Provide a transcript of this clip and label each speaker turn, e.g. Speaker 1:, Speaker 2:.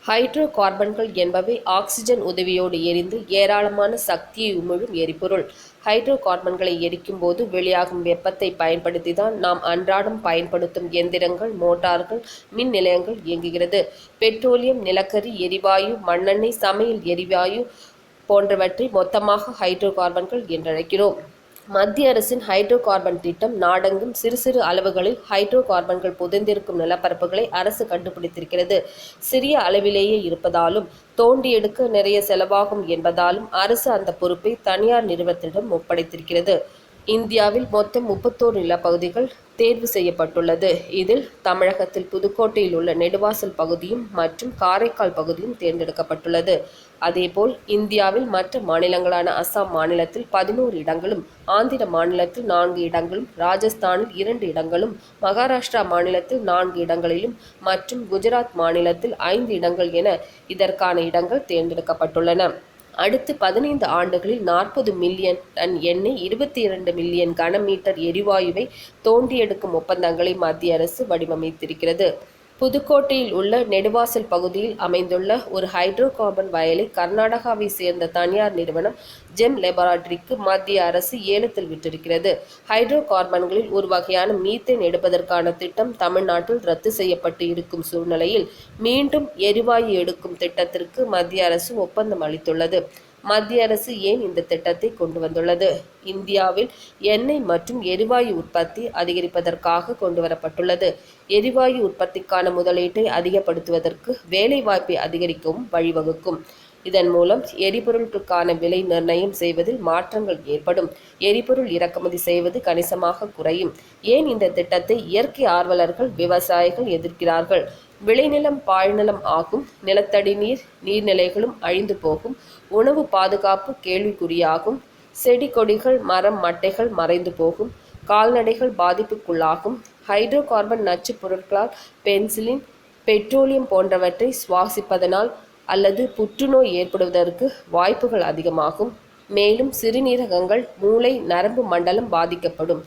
Speaker 1: Hydro கார்பன்கள் என்பவை oxygen உதவியோடு எரிந்து ஏராளமான சக்தியை உமிழும் எரிபொருள். ஹைட்ரோ கார்பன்களை எரிக்கும் போது வெளியாகும் வெப்பத்தை பயன்படுத்திதான் நாம் அன்றாடம் பயன்படுத்தும் எந்திரங்கள், மோட்டார்கள், மின் நிலையங்கள் இயங்குகிறது. பெட்ரோலியம், நிலக்கரி, எரிவாயு, மண்ணெண்ணெய், சமையல் எரிவாயு போன்றவற்றை மொத்தமாக ஹைட்ரோ கார்பன்கள் என்றழைக்கிறோம். மத்திய அரசின் ஹைட்ரோ கார்பன் திட்டம் நாடெங்கும் சிறு சிறு அளவுகளில் ஹைட்ரோ கார்பன்கள் புதைந்திருக்கும் நிலப்பரப்புகளை அரசு கண்டுபிடித்திருக்கிறது. சிறிய அளவிலேயே இருப்பதாலும் தோண்டி எடுக்க நிறைய செலவாகும் என்பதாலும் அரசு அந்த பொறுப்பை தனியார் நிறுவனத்திடம் ஒப்படைத்திருக்கிறது. இந்தியாவில் மொத்தம் 31 நிலப்பகுதிகள் தேர்வு செய்யப்பட்டுள்ளது. இதில் தமிழகத்தில் புதுக்கோட்டையில் உள்ள நெடுவாசல் பகுதியும் மற்றும் காரைக்கால் பகுதியும் தேர்ந்தெடுக்கப்பட்டுள்ளது. அதேபோல் இந்தியாவில் மற்ற மாநிலங்களான அசாம் மாநிலத்தில் 11 இடங்களும், ஆந்திர மாநிலத்தில் 4 இடங்களும், ராஜஸ்தானில் 2 இடங்களும், மகாராஷ்டிரா மாநிலத்தில் 4 இடங்களிலும் மற்றும் குஜராத் மாநிலத்தில் 5 இடங்கள் என இதற்கான இடங்கள் தேர்ந்தெடுக்கப்பட்டுள்ளன. அடுத்து 15 ஆண்டுகளில் 40 மில்லியன் டன் எண்ணெய், 22 மில்லியன் கனமீட்டர் எரிவாயுவை தோண்டி எடுக்கும் ஒப்பந்தங்களை மத்திய அரசு வடிவமைத்திருக்கிறது. புதுக்கோட்டையில் உள்ள நெடுவாசல் பகுதியில் அமைந்துள்ள ஒரு ஹைட்ரோ கார்பன் வயலை கர்நாடகாவை சேர்ந்த தனியார் நிறுவனம் ஜெம் லேபரேட்டரிக்கு மத்திய அரசு ஏலத்தில் விட்டிருக்கிறது. ஹைட்ரோ கார்பன்களில் ஒரு வகையான மீத்தேன் எடுப்பதற்கான திட்டம் தமிழ்நாட்டில் ரத்து செய்யப்பட்டு இருக்கும் சூழ்நிலையில் மீண்டும் எரிவாயு எடுக்கும் திட்டத்திற்கு மத்திய அரசு ஒப்பந்தம் அளித்துள்ளது. மத்திய அரசு ஏன் இந்த திட்டத்தை கொண்டு வந்துள்ளது? இந்தியாவில் எண்ணெய் மற்றும் எரிவாயு உற்பத்தி அதிகரிப்பதற்காக கொண்டுவரப்பட்டுள்ளது. எரிவாயு உற்பத்திக்கான முதலீட்டை அதிகப்படுத்துவதற்கு வேலை வாய்ப்பை அதிகரிக்கவும் வழிவகுக்கும். இதன் மூலம் எரிபொருளுக்கான விலை நிர்ணயம் செய்வதில் மாற்றங்கள் ஏற்படும். எரிபொருள் இறக்குமதி செய்வது கணிசமாக குறையும். ஏன் இந்த திட்டத்தை இயற்கை ஆர்வலர்கள், விவசாயிகள் எதிர்க்கிறார்கள்? விளைநிலம் பாழ்நிலம் ஆகும். நிலத்தடி நீர், நீர்நிலைகளும் அழிந்து போகும். உணவு பாதுகாப்பு கேள்விக்குறியாகும். செடி கொடிகள், மரம் மட்டைகள் மறைந்து போகும். கால்நடைகள் பாதிப்புக்குள்ளாகும். ஹைட்ரோ கார்பன் நச்சு பொருட்களால் பென்சிலின், பெட்ரோலியம் போன்றவற்றை சுவாசிப்பதனால் அல்லது புற்றுநோய் ஏற்படுவதற்கு வாய்ப்புகள் அதிகமாகும். மேலும் சிறுநீரகங்கள், மூளை, நரம்பு மண்டலம் பாதிக்கப்படும்.